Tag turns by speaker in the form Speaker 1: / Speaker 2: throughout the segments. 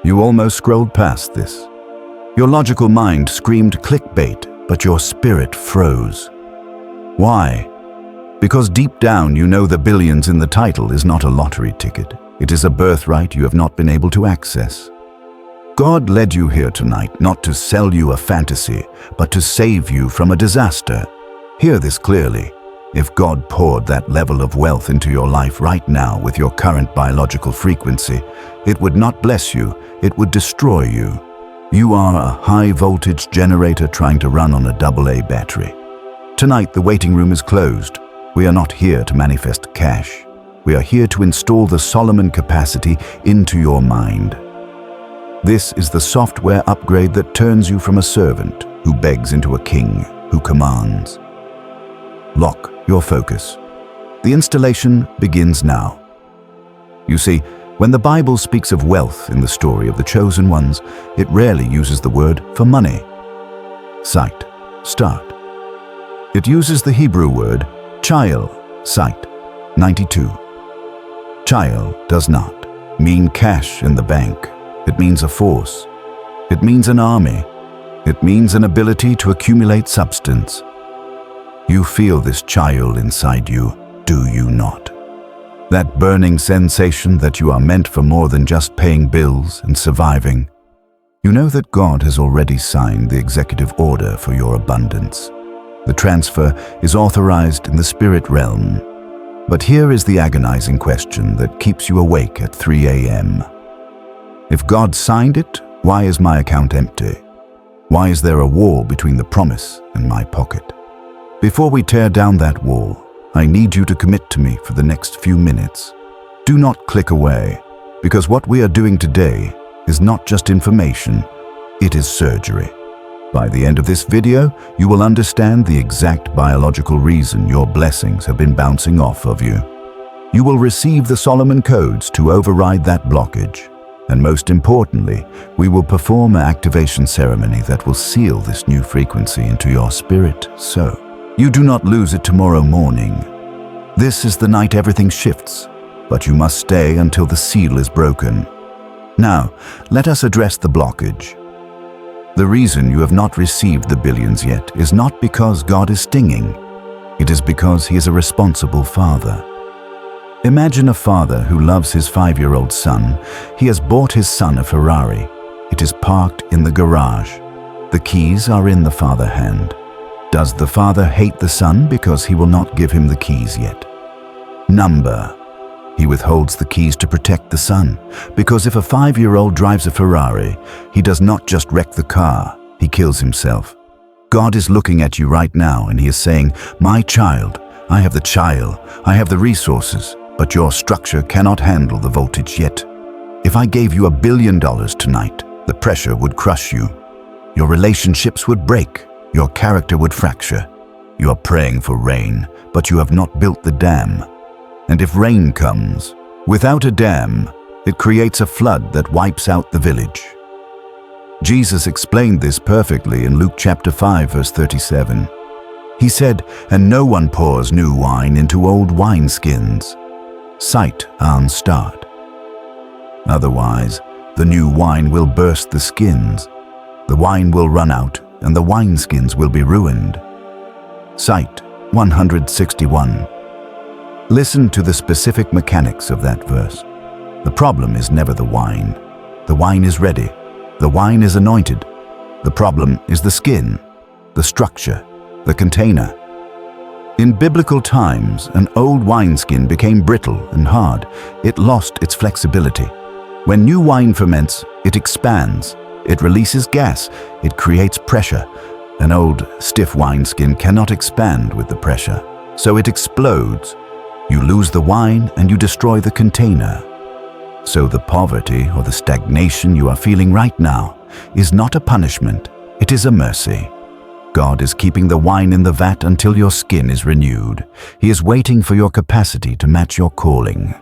Speaker 1: You almost scrolled past this. Your logical mind screamed clickbait, but your spirit froze. Why? Because deep down you know the billions in the title is not a lottery ticket. It is a birthright you have not been able to access. God led you here tonight not to sell you a fantasy, but to save you from a disaster. Hear this clearly. If God poured that level of wealth into your life right now with your current biological frequency, it would not bless you, it would destroy you. You are a high-voltage generator trying to run on a AA battery. Tonight, the waiting room is closed. We are not here to manifest cash. We are here to install the Solomon capacity into your mind. This is the software upgrade that turns you from a servant who begs into a king who commands. Lock your focus. The installation begins now. You see, when the Bible speaks of wealth in the story of the chosen ones, it rarely uses the word for money. Sight, start. It uses the Hebrew word chayil, sight, 92. Chayil does not mean cash in the bank. It means a force. It means an army. It means an ability to accumulate substance. You feel this chayil inside you, do you not? That burning sensation that you are meant for more than just paying bills and surviving. You know that God has already signed the executive order for your abundance. The transfer is authorized in the spirit realm. But here is the agonizing question that keeps you awake at 3 a.m. If God signed it, why is my account empty? Why is there a wall between the promise and my pocket? Before we tear down that wall, I need you to commit to me for the next few minutes. Do not click away, because what we are doing today is not just information, it is surgery. By the end of this video, you will understand the exact biological reason your blessings have been bouncing off of you. You will receive the Solomon codes to override that blockage. And most importantly, we will perform an activation ceremony that will seal this new frequency into your spirit so you do not lose it tomorrow morning. This is the night everything shifts, but you must stay until the seal is broken. Now, let us address the blockage. The reason you have not received the billions yet is not because God is stinging. It is because He is a responsible father. Imagine a father who loves his 5-year-old son. He has bought his son a Ferrari. It is parked in the garage. The keys are in the father hand. Does the father hate the son because he will not give him the keys yet? Number. He withholds the keys to protect the son, because if a 5-year-old drives a Ferrari, he does not just wreck the car, he kills himself. God is looking at you right now and He is saying, "My child, I have the chayil, I have the resources, but your structure cannot handle the voltage yet. If I gave you $1 billion tonight, the pressure would crush you. Your relationships would break. Your character would fracture. You are praying for rain, but you have not built the dam. And if rain comes, without a dam, it creates a flood that wipes out the village." Jesus explained this perfectly in Luke chapter 5, verse 37. He said, "And no one pours new wine into old wineskins." Sight and start. Otherwise, the new wine will burst the skins. The wine will run out, and the wineskins will be ruined. Sight 161. Listen to the specific mechanics of that verse. The problem is never the wine. The wine is ready. The wine is anointed. The problem is the skin, the structure, the container. In biblical times, an old wineskin became brittle and hard. It lost its flexibility. When new wine ferments, it expands. It releases gas. It creates pressure. An old, stiff wineskin cannot expand with the pressure, so it explodes. You lose the wine and you destroy the container. So the poverty or the stagnation you are feeling right now is not a punishment, it is a mercy. God is keeping the wine in the vat until your skin is renewed. He is waiting for your capacity to match your calling.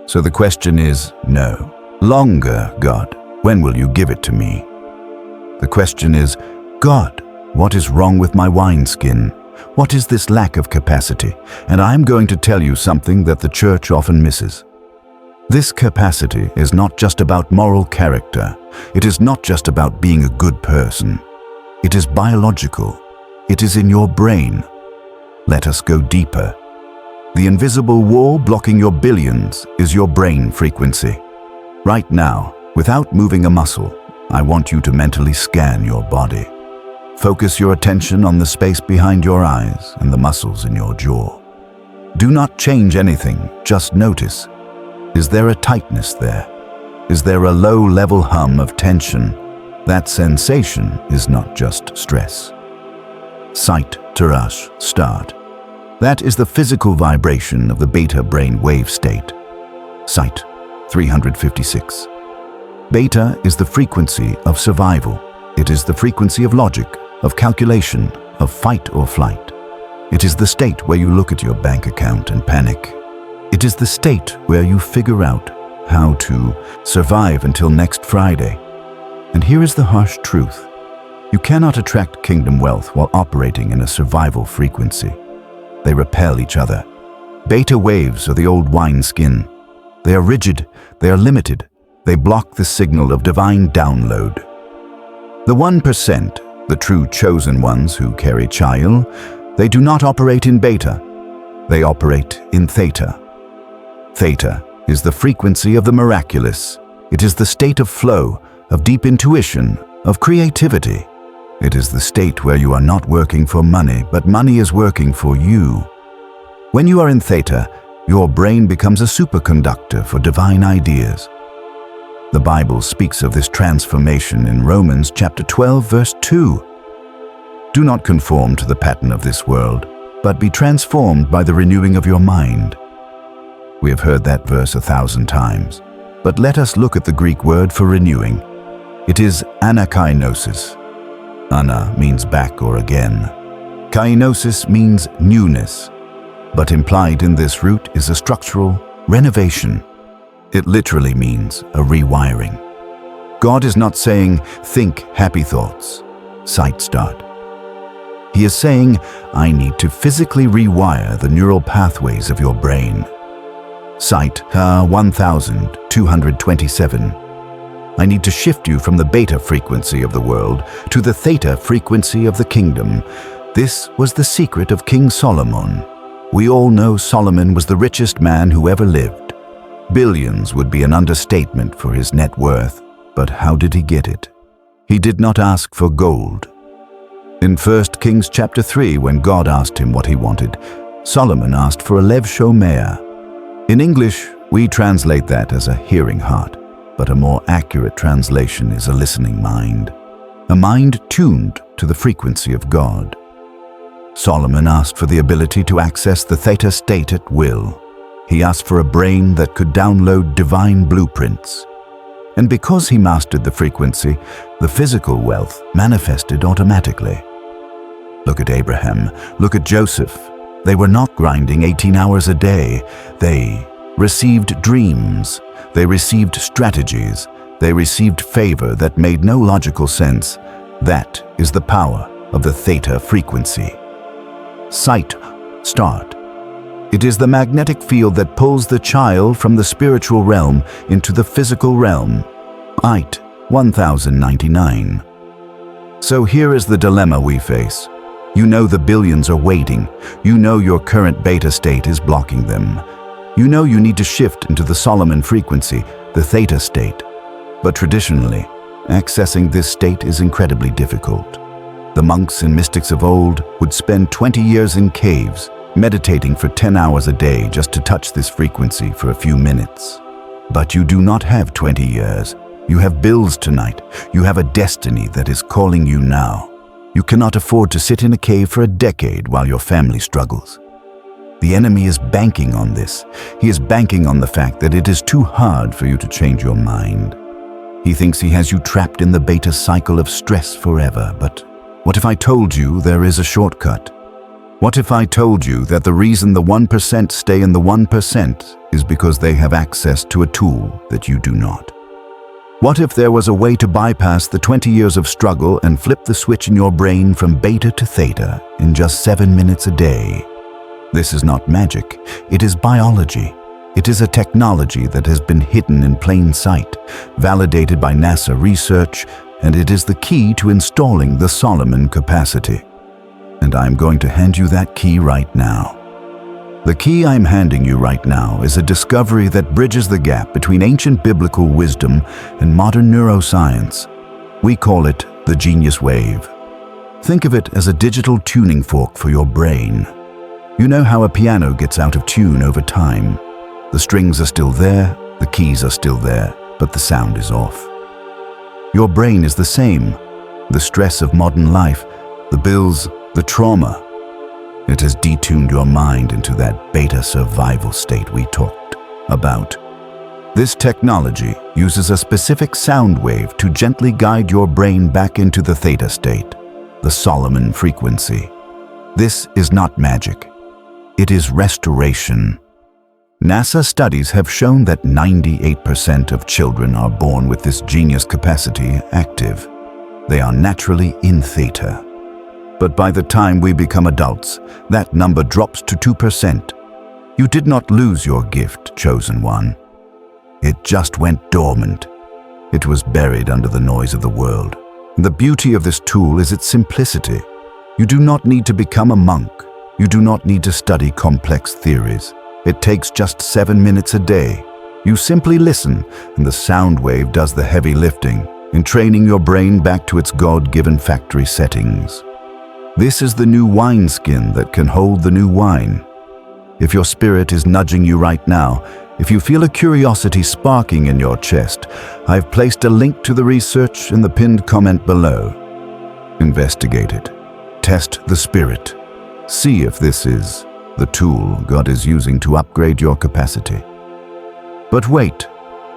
Speaker 1: So the question is, no. Longer, God, when will you give it to me? The question is, God, what is wrong with my wineskin? What is this lack of capacity? And I'm going to tell you something that the church often misses. This capacity is not just about moral character. It is not just about being a good person. It is biological. It is in your brain. Let us go deeper. The invisible wall blocking your billions is your brain frequency. Right now, without moving a muscle, I want you to mentally scan your body. Focus your attention on the space behind your eyes and the muscles in your jaw. Do not change anything, just notice. Is there a tightness there? Is there a low-level hum of tension? That sensation is not just stress. Sight Tarash, start. That is the physical vibration of the beta brain wave state. Sight 356. Beta is the frequency of survival. It is the frequency of logic, of calculation, of fight or flight. It is the state where you look at your bank account and panic. It is the state where you figure out how to survive until next Friday. And here is the harsh truth. You cannot attract kingdom wealth while operating in a survival frequency. They repel each other. Beta waves are the old wineskin. They are rigid, they are limited, they block the signal of divine download. The 1%, the true chosen ones who carry chayil, they do not operate in beta. They operate in theta. Theta is the frequency of the miraculous. It is the state of flow, of deep intuition, of creativity. It is the state where you are not working for money, but money is working for you. When you are in theta, your brain becomes a superconductor for divine ideas. The Bible speaks of this transformation in Romans chapter 12, verse 2. Do not conform to the pattern of this world, but be transformed by the renewing of your mind. We have heard that verse 1,000 times, but let us look at the Greek word for renewing. It is anakainosis. Ana means back or again. Kainosis means newness, but implied in this root is a structural renovation. It literally means a rewiring. God is not saying, think happy thoughts, sight start. He is saying, I need to physically rewire the neural pathways of your brain. Sight 1227. I need to shift you from the beta frequency of the world to the theta frequency of the kingdom. This was the secret of King Solomon. We all know Solomon was the richest man who ever lived. Billions would be an understatement for his net worth, but how did he get it? He did not ask for gold. In 1 Kings chapter 3, when God asked him what he wanted, Solomon asked for a lev shomer. In English, we translate that as a hearing heart, but a more accurate translation is a listening mind, a mind tuned to the frequency of God. Solomon asked for the ability to access the theta state at will. He asked for a brain that could download divine blueprints. And because he mastered the frequency, the physical wealth manifested automatically. Look at Abraham, look at Joseph. They were not grinding 18 hours a day. They received dreams. They received strategies. They received favor that made no logical sense. That is the power of the theta frequency. Sight, start. It is the magnetic field that pulls the child from the spiritual realm into the physical realm. Eight 1099. So here is the dilemma we face. You know the billions are waiting. You know your current beta state is blocking them. You know you need to shift into the Solomon frequency, the theta state. But traditionally, accessing this state is incredibly difficult. The monks and mystics of old would spend 20 years in caves, meditating for 10 hours a day just to touch this frequency for a few minutes. But you do not have 20 years. You have bills tonight. You have a destiny that is calling you now. You cannot afford to sit in a cave for a decade while your family struggles. The enemy is banking on this. He is banking on the fact that it is too hard for you to change your mind. He thinks he has you trapped in the beta cycle of stress forever, but what if I told you there is a shortcut? What if I told you that the reason the 1% stay in the 1% is because they have access to a tool that you do not? What if there was a way to bypass the 20 years of struggle and flip the switch in your brain from beta to theta in just 7 minutes a day? This is not magic, it is biology. It is a technology that has been hidden in plain sight, validated by NASA research, and it is the key to installing the Solomon capacity. And I'm going to hand you that key right now. The key I'm handing you right now is a discovery that bridges the gap between ancient biblical wisdom and modern neuroscience. We call it the genius wave. Think of it as a digital tuning fork for your brain. You know how a piano gets out of tune over time. The strings are still there, the keys are still there, but the sound is off. Your brain is the same. The stress of modern life, the bills, the trauma. It has detuned your mind into that beta survival state we talked about. This technology uses a specific sound wave to gently guide your brain back into the theta state, the Solomon frequency. This is not magic. It is restoration. NASA studies have shown that 98% of children are born with this genius capacity active. They are naturally in theta. But by the time we become adults, that number drops to 2%. You did not lose your gift, chosen one. It just went dormant. It was buried under the noise of the world. The beauty of this tool is its simplicity. You do not need to become a monk. You do not need to study complex theories. It takes just 7 minutes a day. You simply listen, and the sound wave does the heavy lifting in training your brain back to its God-given factory settings. This is the new wineskin that can hold the new wine. If your spirit is nudging you right now, if you feel a curiosity sparking in your chest, I've placed a link to the research in the pinned comment below. Investigate it. Test the spirit. See if this is the tool God is using to upgrade your capacity. But wait,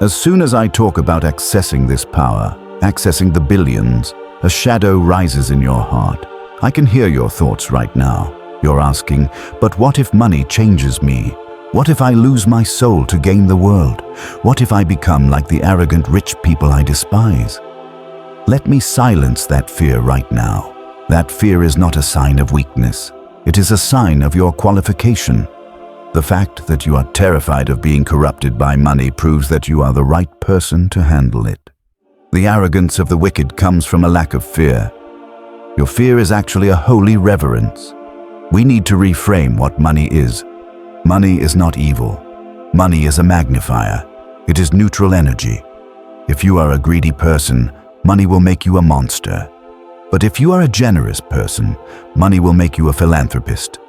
Speaker 1: as soon as I talk about accessing this power, accessing the billions, a shadow rises in your heart. I can hear your thoughts right now. You're asking, but what if money changes me? What if I lose my soul to gain the world? What if I become like the arrogant rich people I despise? Let me silence that fear right now. That fear is not a sign of weakness. It is a sign of your qualification. The fact that you are terrified of being corrupted by money proves that you are the right person to handle it. The arrogance of the wicked comes from a lack of fear. Your fear is actually a holy reverence. We need to reframe what money is. Money is not evil. Money is a magnifier. It is neutral energy. If you are a greedy person, money will make you a monster. But if you are a generous person, money will make you a philanthropist.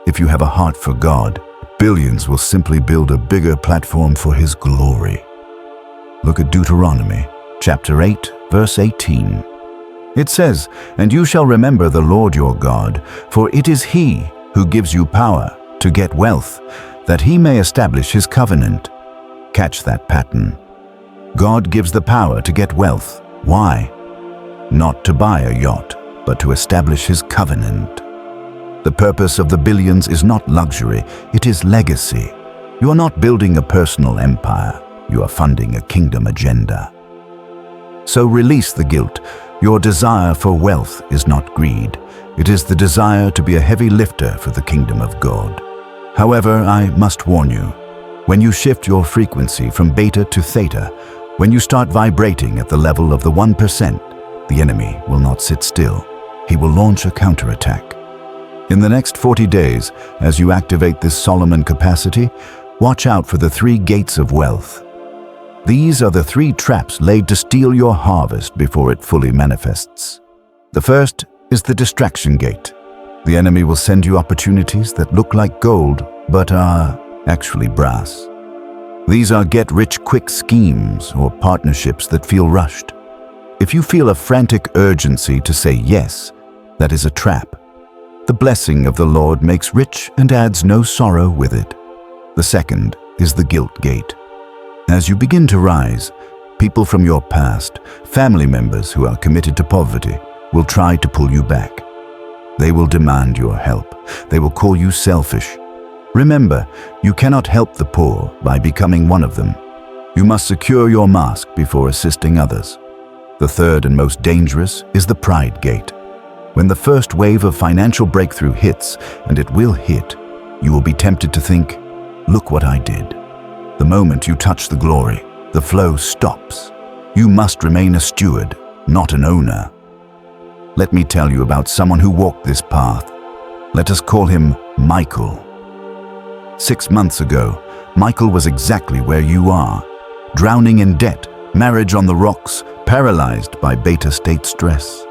Speaker 1: If you have a heart for God, billions will simply build a bigger platform for His glory. Look at Deuteronomy, chapter 8, verse 18. It says, "And you shall remember the Lord your God, for it is He who gives you power to get wealth, that He may establish His covenant." Catch that pattern. God gives the power to get wealth. Why? Not to buy a yacht, but to establish His covenant. The purpose of the billions is not luxury, it is legacy. You are not building a personal empire, you are funding a kingdom agenda. So release the guilt. Your desire for wealth is not greed. It is the desire to be a heavy lifter for the kingdom of God. However, I must warn you, when you shift your frequency from beta to theta, when you start vibrating at the level of the 1%, the enemy will not sit still. He will launch a counterattack. In the next 40 days, as you activate this Solomon capacity, watch out for the 3 gates of wealth. These are the 3 traps laid to steal your harvest before it fully manifests. The first is the distraction gate. The enemy will send you opportunities that look like gold, but are actually brass. These are get-rich-quick schemes or partnerships that feel rushed. If you feel a frantic urgency to say yes, that is a trap. The blessing of the Lord makes rich and adds no sorrow with it. The second is the guilt gate. As you begin to rise, people from your past, family members who are committed to poverty, will try to pull you back. They will demand your help. They will call you selfish. Remember, you cannot help the poor by becoming one of them. You must secure your mask before assisting others. The third and most dangerous is the pride gate. When the first wave of financial breakthrough hits, and it will hit, you will be tempted to think, "Look what I did." The moment you touch the glory, the flow stops. You must remain a steward, not an owner. Let me tell you about someone who walked this path. Let us call him Michael. 6 months ago, Michael was exactly where you are, drowning in debt, marriage on the rocks, paralyzed by beta state stress.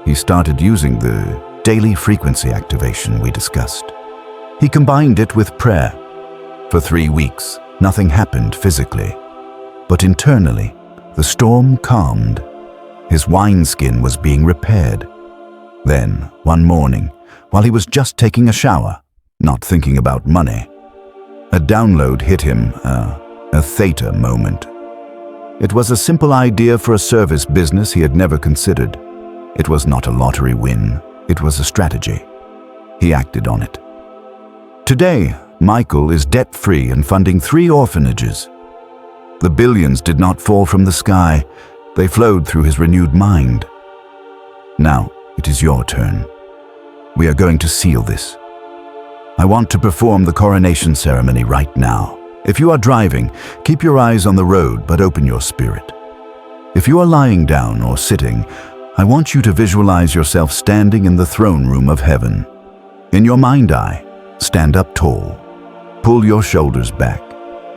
Speaker 1: He started using the daily frequency activation we discussed. He combined it with prayer. For 3 weeks, nothing happened physically, but internally, the storm calmed. His wineskin was being repaired. Then, one morning, while he was just taking a shower, not thinking about money, a download hit him, a theta moment. It was a simple idea for a service business he had never considered. It was not a lottery win, it was a strategy. He acted on it. Today, Michael is debt-free and funding 3 orphanages. The billions did not fall from the sky, they flowed through his renewed mind. Now, it is your turn. We are going to seal this. I want to perform the coronation ceremony right now. If you are driving, keep your eyes on the road but open your spirit. If you are lying down or sitting, I want you to visualize yourself standing in the throne room of heaven. In your mind eye, stand up tall. Pull your shoulders back.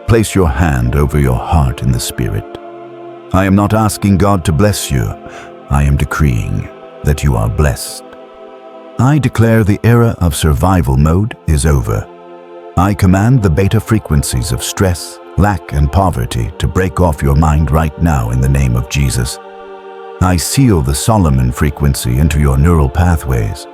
Speaker 1: Place your hand over your heart in the spirit. I am not asking God to bless you. I am decreeing that you are blessed. I declare the era of survival mode is over. I command the beta frequencies of stress, lack, and poverty to break off your mind right now in the name of Jesus. I seal the Solomon frequency into your neural pathways.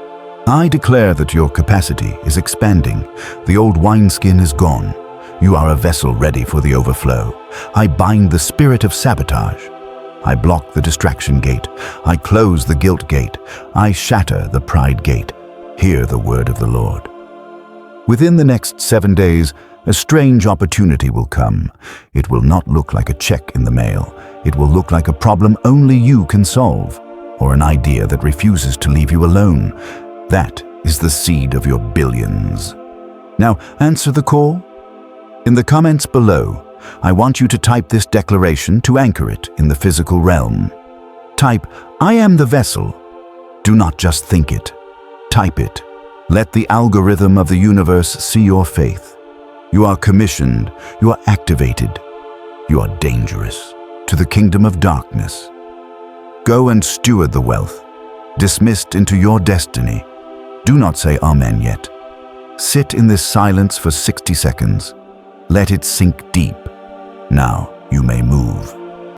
Speaker 1: I declare that your capacity is expanding. The old wineskin is gone. You are a vessel ready for the overflow. I bind the spirit of sabotage. I block the distraction gate. I close the guilt gate. I shatter the pride gate. Hear the word of the Lord. Within the next 7 days, a strange opportunity will come. It will not look like a check in the mail. It will look like a problem only you can solve, or an idea that refuses to leave you alone. That is the seed of your billions. Now, answer the call. In the comments below, I want you to type this declaration to anchor it in the physical realm. Type, I am the vessel. Do not just think it. Type it. Let the algorithm of the universe see your faith. You are commissioned. You are activated. You are dangerous to the kingdom of darkness. Go and steward the wealth, dismissed into your destiny. Do not say amen yet. Sit in this silence for 60 seconds. Let it sink deep. Now you may move.